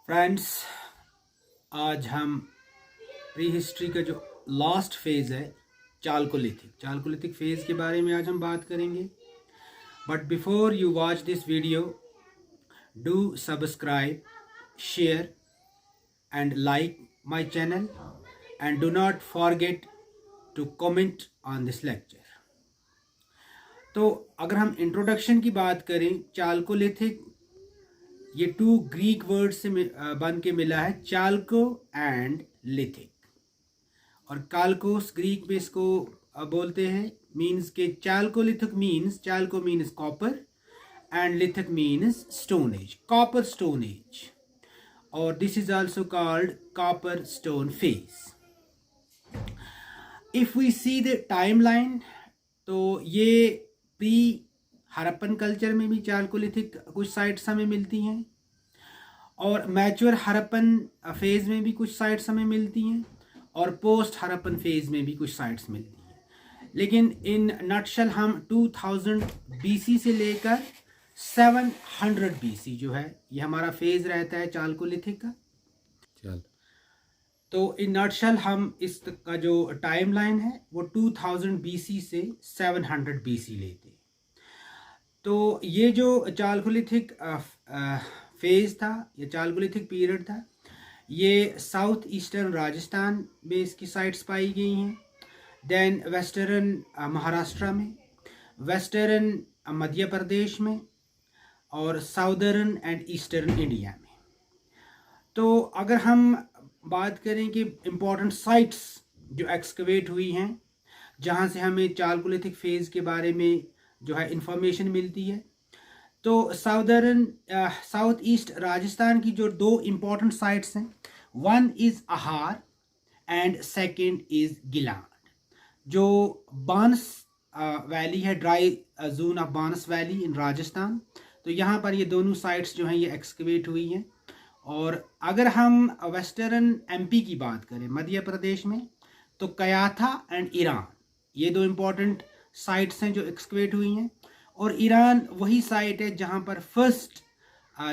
Friends, आज हम pre history का जो लास्ट फेज़ है चालकोलिथिक फेज़ के बारे में आज हम बात करेंगे। But before you watch this video, do subscribe, share and like my channel and do not forget to comment on this lecture. तो अगर हम इंट्रोडक्शन की बात करें, चालकोलिथिक ये टू ग्रीक वर्ड से बन के मिला है, चाल्को एंड लिथिक। और काल्कोस ग्रीक में इसको बोलते हैं, मीन्स के chalcolithic means, chalco means copper and lithic means stone age, copper stone age, और this is also called copper stone phase. If we see the timeline, तो ये प्री हड़प्पन कल्चर में भी चालकोलिथिक कुछ साइट्स हमें मिलती हैं और मैच्योर हड़प्पन फेज में भी कुछ साइट्स हमें मिलती हैं और पोस्ट हड़प्पन फेज में भी कुछ साइट्स मिलती हैं। लेकिन इन नटशल हम 2000 BC से लेकर 700 BC जो है ये हमारा फेज रहता है चालकोलिथिक का। चल, तो इन नटशल हम इसका जो टाइमलाइन है वो 2000 BC से 700 BC लेते हैं। तो ये जो चालकोलिथिक फेज था, ये चालकोलिथिक पीरियड था, ये साउथ ईस्टर्न राजस्थान में इसकी साइट्स पाई गई हैं, देन वेस्टर्न महाराष्ट्र में, वेस्टर्न मध्य प्रदेश में और साउदर्न एंड ईस्टर्न इंडिया में। तो अगर हम बात करें कि इम्पोर्टेंट साइट्स जो एक्सकवेट हुई हैं जहाँ से हमें चालकोलिथिक फेज के बारे में जो है इंफॉर्मेशन मिलती है, तो साउथ ईस्ट राजस्थान की जो दो इम्पोर्टेंट साइट्स हैं, one is Ahar and second is Gilund. जो बांस वैली है, dry zone of Banas valley in Rajasthan, तो यहाँ पर ये दोनों साइट्स जो हैं ये एक्सकवेट हुई हैं। और अगर हम वेस्टर्न MP की बात करें, मध्य प्रदेश में, तो कयाथा एंड ईरान, ये दो इम्पोर्टेंट साइट्स हैं जो एक्सकवेट हुई हैं। और ईरान वही साइट है जहाँ पर फर्स्ट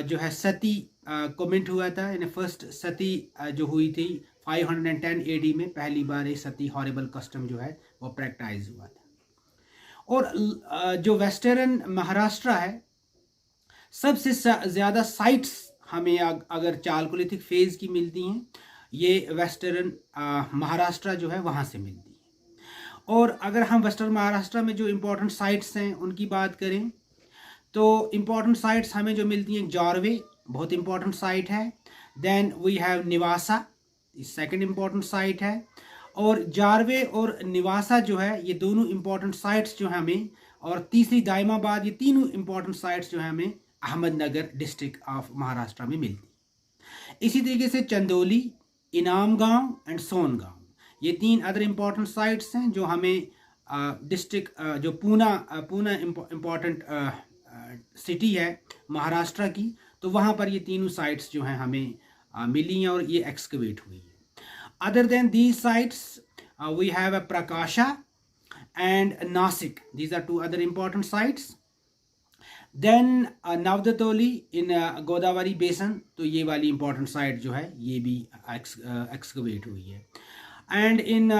जो है सती कमेंट हुआ था, यानी फर्स्ट सती जो हुई थी 510 AD में, पहली बार ये सती हॉरिबल कस्टम जो है वो प्रैक्टाइज हुआ था। और जो वेस्टर्न महाराष्ट्र है, सबसे ज़्यादा साइट्स हमें अगर चालकोलिथिक फेज की मिलती हैं, ये वेस्टर्न महाराष्ट्र जो है वहाँ से मिलती है। और अगर हम वेस्टर्न महाराष्ट्र में जो इम्पोर्टेंट साइट्स हैं उनकी बात करें, तो इम्पोर्टेंट साइट्स हमें जो मिलती हैं, जारवे बहुत इम्पोर्टेंट साइट है, then we have Nevasa, second important site है। और जारवे और निवासा जो है ये दोनों इम्पोर्टेंट साइट्स जो हैं हमें, और तीसरी दाइमाबाद, ये तीनों इम्पोर्टेंट साइट्स जो हैं हमें अहमदनगर डिस्ट्रिक्ट ऑफ महाराष्ट्र में मिलती। इसी तरीके से चंदौली, इनाम गाँव एंड सोन गाँव, ये तीन अदर इम्पॉर्टेंट साइट्स हैं जो हमें डिस्ट्रिक्ट जो पूना इम्पॉर्टेंट सिटी है महाराष्ट्र की, तो वहाँ पर ये तीनों साइट्स जो हैं हमें मिली हैं और ये एक्सकवेट हुई हैं। Other than these sites we have Prakash and Nashik, these are two other important sites. Then Navdatoli in Godavari basin, तो ये वाली इम्पॉर्टेंट साइट जो है ये भी एक्सकवेट हुई है। And in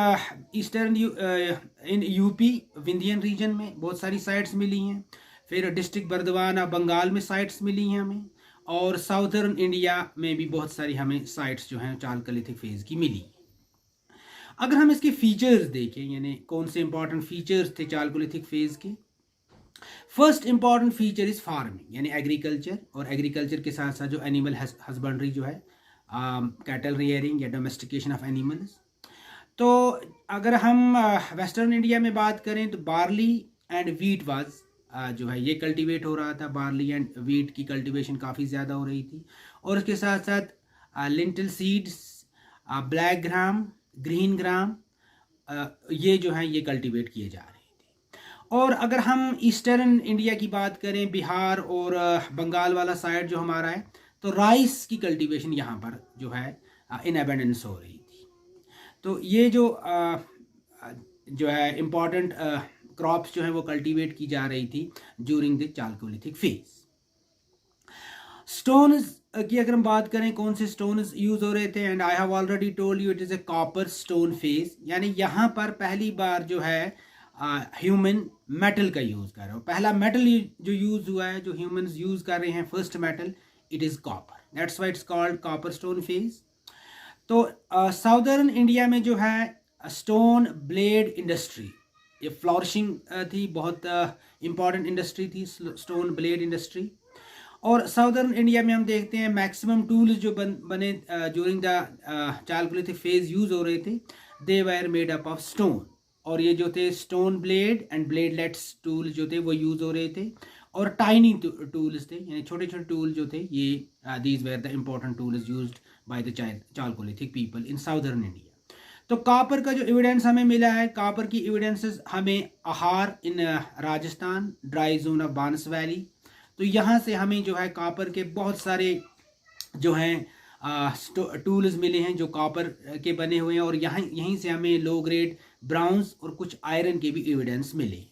eastern in UP Vindhyan region में बहुत सारी साइट्स मिली हैं। फिर डिस्ट्रिक्ट बर्दवान बंगाल में साइट्स मिली हैं हमें, और साउदर्न इंडिया में भी बहुत सारी हमें साइट्स जो हैं चालकोलिथिक फेज की मिली। अगर हम इसके फीचर्स देखें, यानी कौन से इंपॉर्टेंट फीचर्स थे चालकोलिथिक फेज के, first important feature is farming, यानी एग्रीकल्चर, और एग्रीकल्चर के साथ साथ जो एनिमल हस्बेंड्री जो है, कैटल रियरिंग या डोमेस्टिकेशन ऑफ एनिमल्स। तो अगर हम वेस्टर्न इंडिया में बात करें, तो बार्ली एंड वीट वाज जो है ये कल्टीवेट हो रहा था, बार्ली एंड वीट की कल्टीवेशन काफ़ी ज़्यादा हो रही थी। और उसके साथ साथ lintel seeds, black gram, green gram, ये जो हैं ये कल्टीवेट किए जा रहे थे। और अगर हम ईस्टर्न इंडिया की बात करें, बिहार और बंगाल वाला साइड जो हमारा है, तो राइस की कल्टीवेशन यहाँ पर जो है इन एबंडेंस हो रही थी। तो ये जो है इम्पॉर्टेंट क्रॉप्स जो है वो कल्टीवेट की जा रही थी during the chalcolithic phase. Stone की अगर हम बात करें कौन से स्टोन्स यूज हो रहे थे, and I have already told you it is a copper stone phase, यानी यहाँ पर पहली बार जो है ह्यूमन मेटल का यूज कर रहे हो। पहला मेटल जो यूज हुआ है, जो ह्यूमंस यूज कर रहे हैं, first metal, it is copper, that's why it's called copper stone phase. तो साउदर्न इंडिया में जो है स्टोन ब्लेड इंडस्ट्री ये फ्लॉरिशिंग थी, बहुत इम्पॉर्टेंट इंडस्ट्री थी स्टोन ब्लेड इंडस्ट्री। और साउदर्न इंडिया में हम देखते हैं मैक्सिमम टूल्स जो बने during the chalcolithic phase use हो रहे थे, they were made up of stone. और ये जो थे stone blade and bladelets tool जो थे वो यूज हो रहे थे, और टाइनी टूल्स थे, यानी छोटे छोटे टूल जो थे, ये these were the important tools used by the Chalcolithic people in southern India. तो कॉपर का जो एविडेंस हमें मिला है, कॉपर की एविडेंसेस हमें अहार इन Rajasthan, dry zone of Banas valley, तो यहाँ से हमें जो है कॉपर के बहुत सारे जो हैं टूल्स मिले हैं जो कॉपर के बने हुए हैं, और यहीं से हमें लो ग्रेड ब्राउन्स और कुछ आयरन के भी एविडेंस मिले।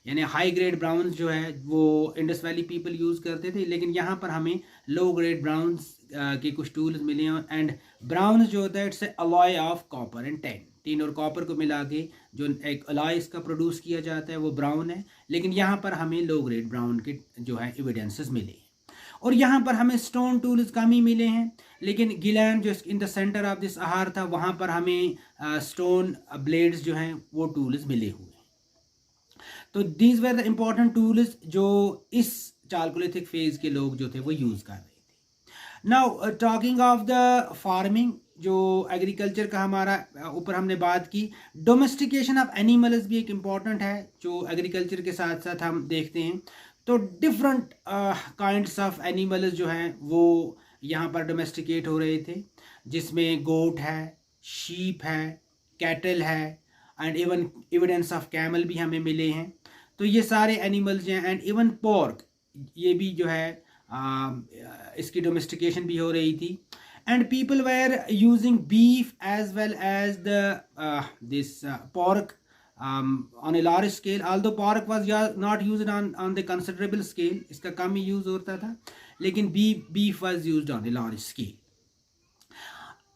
यानी हाई ग्रेड ब्राउन्स जो है वो इंडस वैली पीपल यूज़ करते थे, लेकिन यहाँ पर हमें लो ग्रेड ब्राउन्स के कुछ टूल्स मिले हैं। एंड ब्राउन्स जो होता है it's alloy of copper and tin और कॉपर को मिला के जो एक अलॉय इसका प्रोड्यूस किया जाता है वो ब्राउन है, लेकिन यहाँ पर हमें लो ग्रेड ब्राउन के जो है एविडेंसेस मिले हैं। और यहाँ पर हमें स्टोन टूल्स कम ही मिले हैं, लेकिन गिलैंड जो इन द सेंटर ऑफ दिस आहार था, वहाँ पर हमें स्टोन ब्लेड्स जो हैं वो टूल्स मिले हुए हैं। तो these were the important tools जो इस चालकोलिथिक फेज के लोग जो थे वो यूज़ कर रहे थे। Now talking of the farming, जो एग्रीकल्चर का हमारा ऊपर हमने बात की, डोमेस्टिकेशन ऑफ एनिमल्स भी एक इम्पॉर्टेंट है जो एग्रीकल्चर के साथ साथ हम देखते हैं। तो डिफरेंट काइंड्स ऑफ एनिमल्स जो हैं वो यहाँ पर डोमेस्टिकेट हो रहे थे, जिसमें गोट है, शीप है, कैटल है, and even evidence of camel भी हमें मिले हैं। तो ये सारे एनिमल्स हैं, एंड इवन पोर्क, ये भी जो है इसकी डोमेस्टिकेशन भी हो रही थी। And people were using beef as well as the this pork on a large scale, although pork was not used on the considerable scale, इसका कम ही यूज होता था, लेकिन beef was used on a large scale।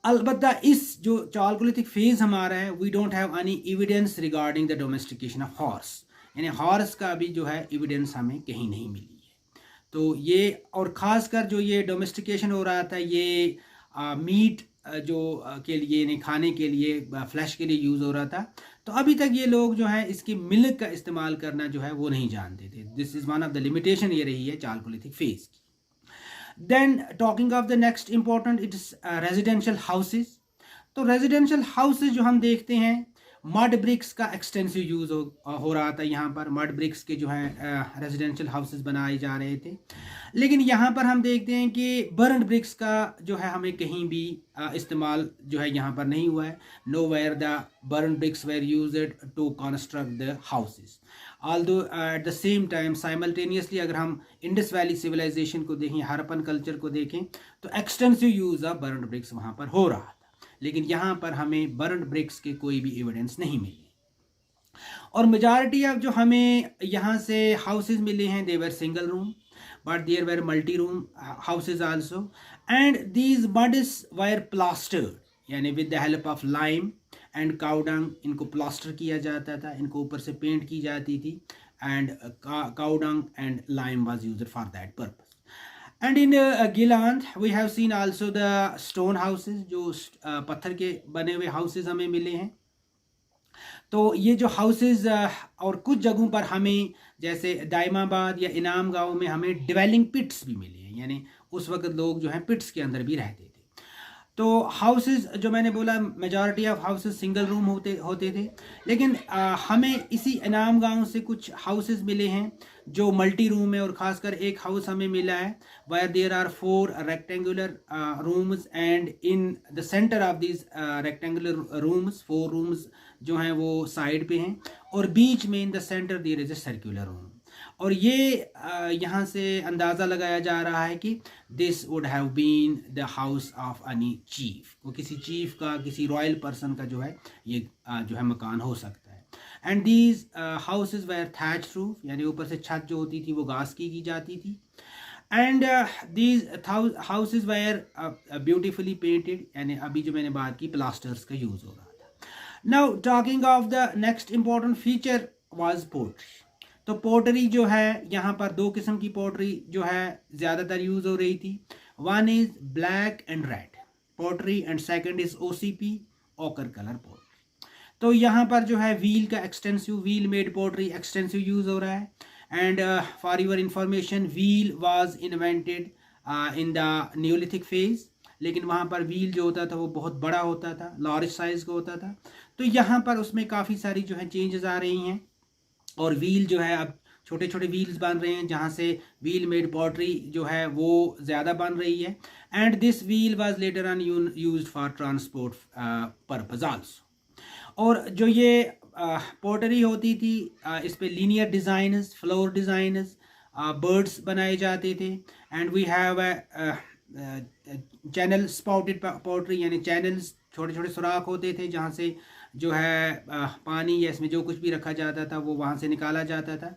अलबत्ता इस जो Chalcolithic phase हमारा है, we don't have any evidence regarding the domestication of horse, यानी हॉर्स का भी जो है एविडेंस हमें कहीं नहीं मिली है। तो ये, और ख़ासकर जो ये डोमेस्टिकेशन हो रहा था, ये मीट जो के लिए, यानी खाने के लिए, फ्लैश के लिए यूज़ हो रहा था, तो अभी तक ये लोग जो है इसकी मिल्क का इस्तेमाल करना जो है वो नहीं जानते थे। This is one of the limitation ये रही है चालकोलिथिक फेज की। Then talking of the next important, it's residential houses. तो रेजिडेंशियल हाउसेज जो हम देखते हैं, मड ब्रिक्स का एक्सटेंसिव यूज़ हो रहा था। यहाँ पर मड ब्रिक्स के जो हैं रेजिडेंशियल हाउसेज बनाए जा रहे थे, लेकिन यहाँ पर हम देखते हैं कि बर्न ब्रिक्स का जो है हमें कहीं भी इस्तेमाल जो है यहाँ पर नहीं हुआ है। Nowhere the burn bricks were used to construct the houses, although at the same time simultaneously अगर हम इंडस वैली सिविलाइजेशन को देखें, हरप्पन कल्चर को देखें, तो extensive use of burn bricks वहाँ पर हो रहा था, लेकिन यहाँ पर हमें बर्न ब्रिक्स के कोई भी एविडेंस नहीं मिले। और मेजॉरिटी ऑफ जो हमें यहाँ से हाउसेज मिले हैं, they were single room, but there were multi-room houses also, and these muds were plastered, यानी with the help of lime and cow dung, इनको plaster किया जाता था, इनको ऊपर से पेंट की जाती थी, and cow dung and lime was used for that purpose. And in Giland we have seen also the stone houses, जो पत्थर के बने हुए houses हमें मिले हैं। तो ये जो हाउसेज और कुछ जगहों पर हमें, जैसे दाइमाबाद या इनाम गांव में हमें डिवेलिंग पिट्स भी मिले हैं, यानी उस वक्त लोग जो हैं पिट्स के अंदर भी रहते थे। तो हाउसेज जो मैंने बोला, majority of houses single room होते थे, लेकिन हमें इसी इनाम गांव से कुछ हाउसेज मिले हैं जो मल्टी रूम है, और ख़ासकर एक हाउस हमें मिला है where there are 4 rectangular rooms, and in the centre of this rectangular rooms 4 rooms जो हैं वो साइड पे हैं, और बीच में in the centre there is a circular room. और ये यहाँ से अंदाज़ा लगाया जा रहा है कि this would have been the house of any chief, वो किसी चीफ का, किसी रॉयल पर्सन का जो है ये जो है मकान हो सकता है। And these houses were thatch roof, यानी ऊपर से छत जो होती थी वो घास की जाती थी। And these houses were beautifully painted, यानी अभी जो मैंने बात की प्लास्टर्स का यूज़ हो रहा था। Now talking of the next important feature was portray. तो पोर्टरी जो है यहाँ पर दो किस्म की पोर्टरी जो है ज़्यादातर यूज़ हो रही थी। One is black and red pottery and second is OCP ochre colour pottery. तो यहाँ पर जो है व्हील का extensive wheel made pottery extensive use हो रहा है। And for your information wheel was invented in the neolithic phase, लेकिन वहाँ पर व्हील जो होता था वो बहुत बड़ा होता था, लार्ज साइज का होता था। तो यहाँ पर उसमें काफ़ी सारी जो है चेंजेस आ रही हैं और व्हील जो है अब छोटे छोटे व्हील्स बन रहे हैं, जहाँ से व्हील मेड पॉटरी जो है वो ज़्यादा बन रही है। And this wheel was later on used for transport purpose also. और जो ये पोर्टरी होती थी इस पे linear designers, floor designers, birds बनाए जाते थे। एंड वी हैव चैनल स्पाउटेड पोर्टरी, यानी चैनल्स छोटे छोटे सुराख होते थे जहाँ से जो है पानी या इसमें जो कुछ भी रखा जाता था वो वहाँ से निकाला जाता था।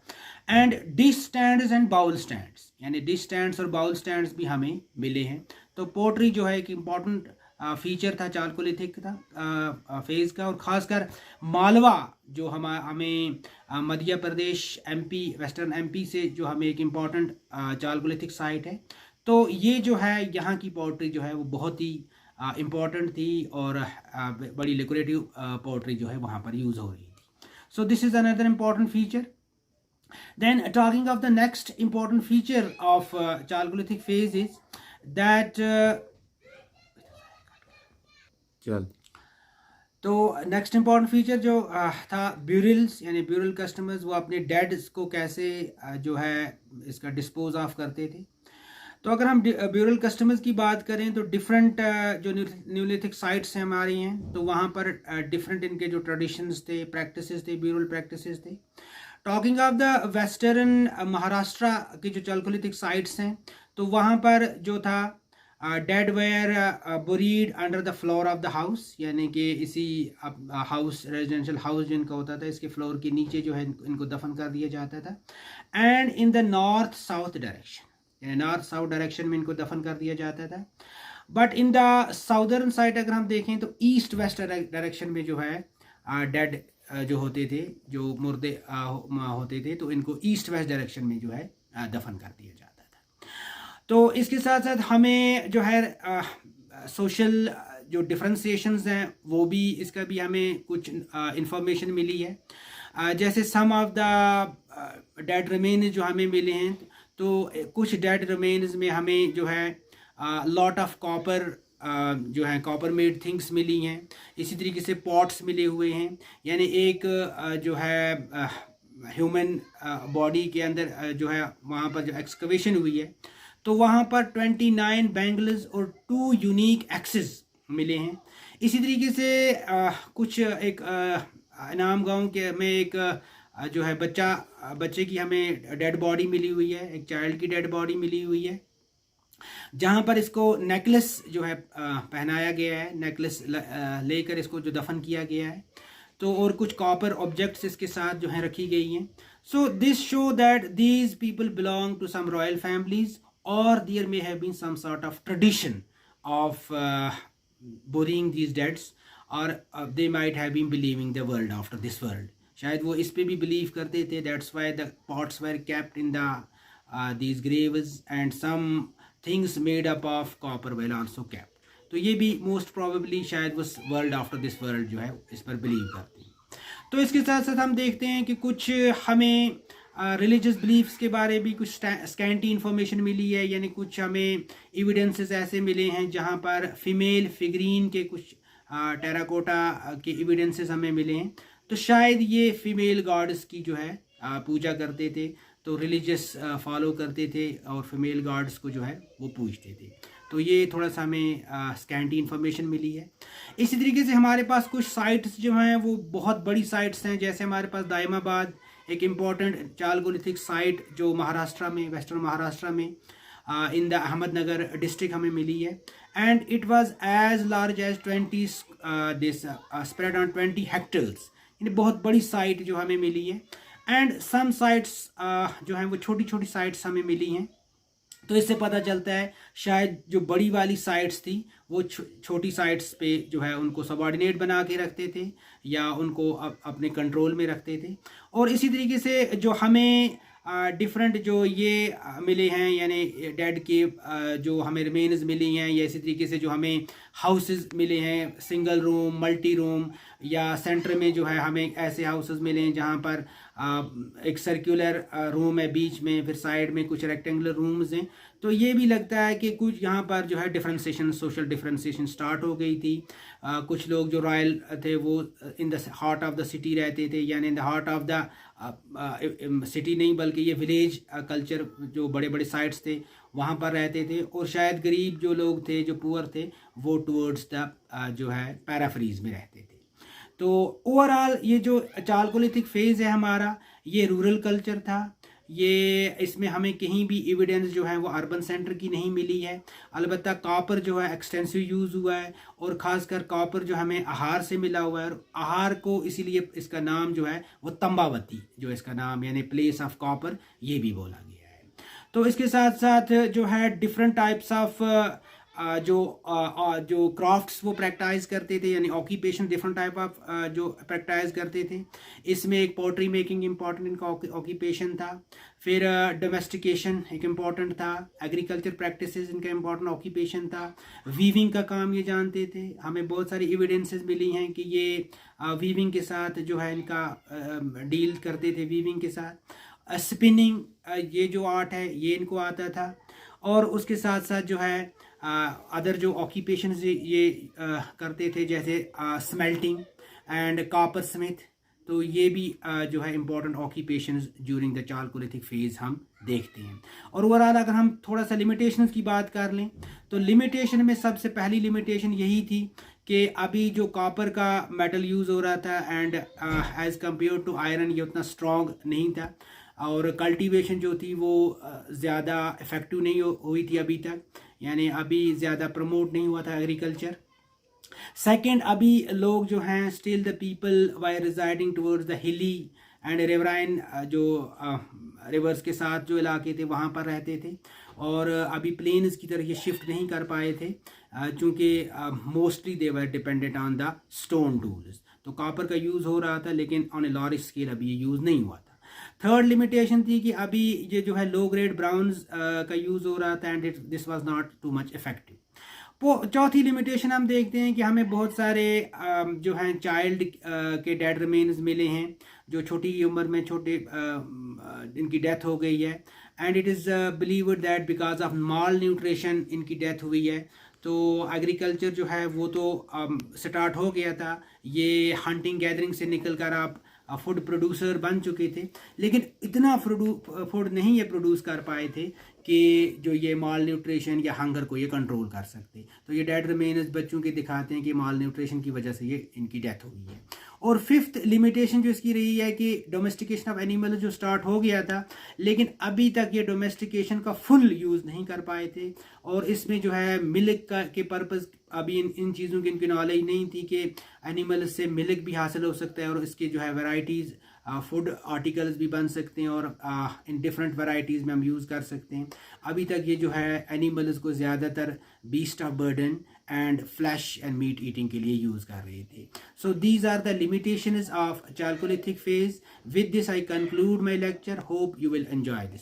And dish stands and bowl stands, यानी डिश स्टैंड्स और बाउल स्टैंड्स भी हमें मिले हैं। तो पोर्टरी जो है एक इम्पॉर्टेंट फीचर था चालकोलिथिक था फेज का। और ख़ासकर मालवा जो हमें Madhya Pradesh MP western MP से जो हमें एक इम्पॉर्टेंट चालकोलिथिक साइट है, तो ये जो है यहाँ की पोर्ट्री जो है वो बहुत ही इम्पॉर्टेंट थी और बड़ी डेकोरेटिव पोर्ट्री जो है वहाँ पर यूज़ हो रही थी। So this is another important feature. Then talking of the next important feature of Chalcolithic phase is that चल तो नेक्स्ट इम्पॉर्टेंट फीचर जो था ब्यूरल्स, यानी ब्यूरल कस्टमर्स वो अपने डेड्स को कैसे जो है इसका डिस्पोज ऑफ करते थे। तो अगर हम ब्यूरल कस्टमर्स की बात करें तो डिफरेंट जो न्यूलिथिक साइट्स हैं हमारी हैं, तो वहाँ पर डिफरेंट इनके जो ट्रेडिशंस थे, प्रैक्टिसेस थे, ब्यूरल प्रैक्टिसेस थे। Talking of the western Maharashtra की जो चालकोलिथिक साइट्स हैं, तो वहाँ पर जो था dead were buried under the floor of the house, यानी कि इसी हाउस रेजिडेंशियल हाउस जिनका होता था इसके फ्लोर के नीचे जो है इनको दफन कर दिया जाता था। And in the north south direction, यानी नॉर्थ साउथ डायरेक्शन में इनको दफन कर दिया जाता था। But in the southern side अगर हम देखें तो ईस्ट वेस्ट डायरेक्शन में जो है डेड जो होते थे, जो मुर्दे होते थे, तो इनको ईस्ट वेस्ट डायरेक्शन में जो है दफन कर दिया जाता था। तो इसके साथ साथ हमें जो है सोशल जो डिफ्रेंसिएशंस हैं वो भी इसका भी हमें कुछ इंफॉर्मेशन मिली है। जैसे सम ऑफ द डेड रिमेन्स जो हमें मिले हैं, तो कुछ डेड रिमेन्स में हमें जो है लॉट ऑफ कॉपर जो है कॉपर मेड थिंग्स मिली हैं। इसी तरीके से पॉट्स मिले हुए हैं, यानी एक जो है ह्यूमन बॉडी के अंदर जो है वहाँ पर जो एक्सकवेशन हुई है, तो वहाँ पर 29 बैंगल्स और 2 यूनिक एक्सेस मिले हैं। इसी तरीके से कुछ एक इनाम गांव के में एक जो है बच्चे की हमें डेड बॉडी मिली हुई है, एक चाइल्ड की डेड बॉडी मिली हुई है, जहाँ पर इसको नेकलेस जो है पहनाया गया है, नेकलेस लेकर इसको जो दफन किया गया है। तो और कुछ कॉपर ऑब्जेक्ट्स इसके साथ जो हैं रखी गई हैं। So this show that these people belong to some royal families और there may have been some sort of tradition of burying these deads, or they might have been believing the world after this world. शायद वो इस पे भी believe करते थे। That's why the pots were kept in the these graves and some things made up of copper were also kept. तो ये भी मोस्ट प्रोबेबली शायद वो वर्ल्ड आफ्टर दिस वर्ल्ड जो है इस पर बिलीव करते हैं। तो इसके साथ साथ हम देखते हैं कि कुछ हमें रिलीजियस बिलीफ्स के बारे भी कुछ स्कैंटी इन्फॉर्मेशन मिली है, यानी कुछ हमें एविडेंसेस ऐसे मिले हैं जहाँ पर फीमेल फिगरीन के कुछ टेराकोटा के एविडेंसेस हमें मिले हैं। तो शायद ये फीमेल गॉड्स की जो है पूजा करते थे, तो रिलीजियस फॉलो करते थे और फीमेल गॉड्स को जो है वो पूजते थे। तो ये थोड़ा सा हमें स्कैंटी इन्फॉर्मेशन मिली है। इसी तरीके से हमारे पास कुछ साइट्स जो हैं वो बहुत बड़ी साइट्स हैं, जैसे हमारे पास दाइमाबाद एक इम्पॉर्टेंट चालकोलिथिक साइट जो महाराष्ट्र में, वेस्टर्न महाराष्ट्र में इन द अहमदनगर डिस्ट्रिक्ट हमें मिली है। And it was as large as 20 this spread on 20 hectares, यानी बहुत बड़ी साइट जो हमें मिली है। एंड सम साइट्स जो हैं वो छोटी छोटी साइट्स हमें मिली हैं, तो इससे पता चलता है शायद जो बड़ी वाली साइट्स थी वो छोटी साइट्स पे जो है उनको सबॉर्डिनेट बना के रखते थे या उनको अपने कंट्रोल में रखते थे। और इसी तरीके से जो हमें डिफरेंट जो ये मिले हैं यानी डेड के जो हमें रिमेन्स मिली हैं, या इसी तरीके से जो हमें हाउसेस मिले हैं सिंगल रूम, मल्टी रूम, या सेंटर में जो है हमें ऐसे हाउसेस मिले हैं जहाँ पर एक सर्कुलर रूम है बीच में, फिर साइड में कुछ रेक्टेंगुलर रूम्स हैं। तो ये भी लगता है कि कुछ यहाँ पर जो है डिफ्रेंसिएशन, सोशल डिफ्रेंसिएशन स्टार्ट हो गई थी। कुछ लोग जो रॉयल थे वो in the heart of the city रहते थे, यानी in the heart of the city नहीं बल्कि ये विलेज कल्चर जो बड़े बड़े साइट्स थे वहाँ पर रहते थे। और शायद गरीब जो लोग थे, जो पुअर थे, वो टूवर्ड्स द जो है पैराफ्रीज में रहते थे। तो ओवरऑल ये जो चालकोलिथिक फेज़ है हमारा, ये रूरल कल्चर था। ये इसमें हमें कहीं भी एविडेंस जो है वो अर्बन सेंटर की नहीं मिली है। अलबत्ता कॉपर जो है एक्सटेंसिव यूज़ हुआ है, और ख़ासकर कॉपर जो हमें आहार से मिला हुआ है। और आहार को इसीलिए इसका नाम जो है वो तंबावती, जो इसका नाम यानी प्लेस ऑफ कॉपर, ये भी बोला गया है। तो इसके साथ साथ जो है डिफरेंट टाइप्स ऑफ जो क्राफ्ट्स वो प्रैक्टिस करते थे, यानी ऑक्यूपेशन डिफरेंट टाइप ऑफ जो प्रैक्टिस करते थे। इसमें एक पोट्री मेकिंग इम्पॉर्टेंट इनका ऑक्यूपेशन था। फिर डोमेस्टिकेशन एक इम्पॉर्टेंट था। एग्रीकल्चर प्रैक्टिसेस इनका इम्पॉर्टेंट ऑक्यूपेशन था। वीविंग का काम ये जानते थे। हमें बहुत सारी एविडेंसेस मिली हैं कि ये वीविंग के साथ जो है इनका डील करते थे, वीविंग के साथ। स्पिनिंग ये जो आर्ट है ये इनको आता था। और उसके साथ साथ जो है अदर जो ऑक्यूपेशन ये करते थे, जैसे स्मेल्टिंग एंड कॉपर स्मिथ। तो ये भी जो है important occupations during the Chalcolithic phase हम देखते हैं। और ओवरऑल अगर हम थोड़ा सा लिमिटेशंस की बात कर लें तो लिमिटेशन में सबसे पहली लिमिटेशन यही थी कि अभी जो कॉपर का मेटल यूज़ हो रहा था and as compare to iron ये उतना स्ट्रॉन्ग नहीं था, और कल्टीवेशन जो थी वो ज़्यादा इफ़ेक्टिव नहीं हुई थी अभी तक, यानी अभी ज़्यादा प्रमोट नहीं हुआ था एग्रीकल्चर। सेकंड, अभी लोग जो हैं still the people why residing towards the hilly and riverine जो रिवर्स के साथ जो इलाके थे वहाँ पर रहते थे, और अभी प्लेन्स की तरफ ये शिफ्ट नहीं कर पाए थे चूँकि mostly they were dependent on the stone tools. तो कॉपर का यूज़ हो रहा था लेकिन ऑन ए लार्ज स्केल अभी ये यूज़ नहीं हुआ था। थर्ड लिमिटेशन थी कि अभी ये जो है लो ग्रेड ब्राउन्स का यूज़ हो रहा था and this was not too much effective. चौथी लिमिटेशन हम देखते हैं कि हमें बहुत सारे जो हैं चाइल्ड के डेड रिमेन्स मिले हैं, जो छोटी उम्र में छोटे इनकी डेथ हो गई है, and it is believed that because of mall nutrition इनकी डेथ हुई है। तो एग्रीकल्चर जो है वो तो स्टार्ट हो गया था, ये हंटिंग गैदरिंग से निकल कर आप फूड प्रोड्यूसर बन चुके थे, लेकिन इतना फूड नहीं ये प्रोड्यूस कर पाए थे कि जो ये माल न्यूट्रिशन या हंगर को ये कंट्रोल कर सकते। तो ये डेड रिमेन्स बच्चों के दिखाते हैं कि माल न्यूट्रिशन की वजह से ये इनकी डेथ हुई है। और फिफ्थ लिमिटेशन जो इसकी रही है कि डोमेस्टिकेशन ऑफ एनिमल जो स्टार्ट हो गया था, लेकिन अभी तक ये डोमेस्टिकेशन का फुल यूज़ नहीं कर पाए थे, और इसमें जो है मिल्क का के पर्पज़ अभी इन चीज़ों की इनकी नॉलेज नहीं थी कि एनिमल से मिल्क भी हासिल हो सकता है और इसके जो है वैरायटीज़ फूड आर्टिकल्स भी बन सकते हैं, और इन डिफरेंट वैरायटीज़ में हम यूज़ कर सकते हैं। अभी तक ये जो है एनिमल्स को ज़्यादातर beast of burden and flesh and meat eating के लिए यूज़ कर रहे थे। So these are the limitations of chalcolithic phase. With this I conclude my lecture. Hope you will enjoy this.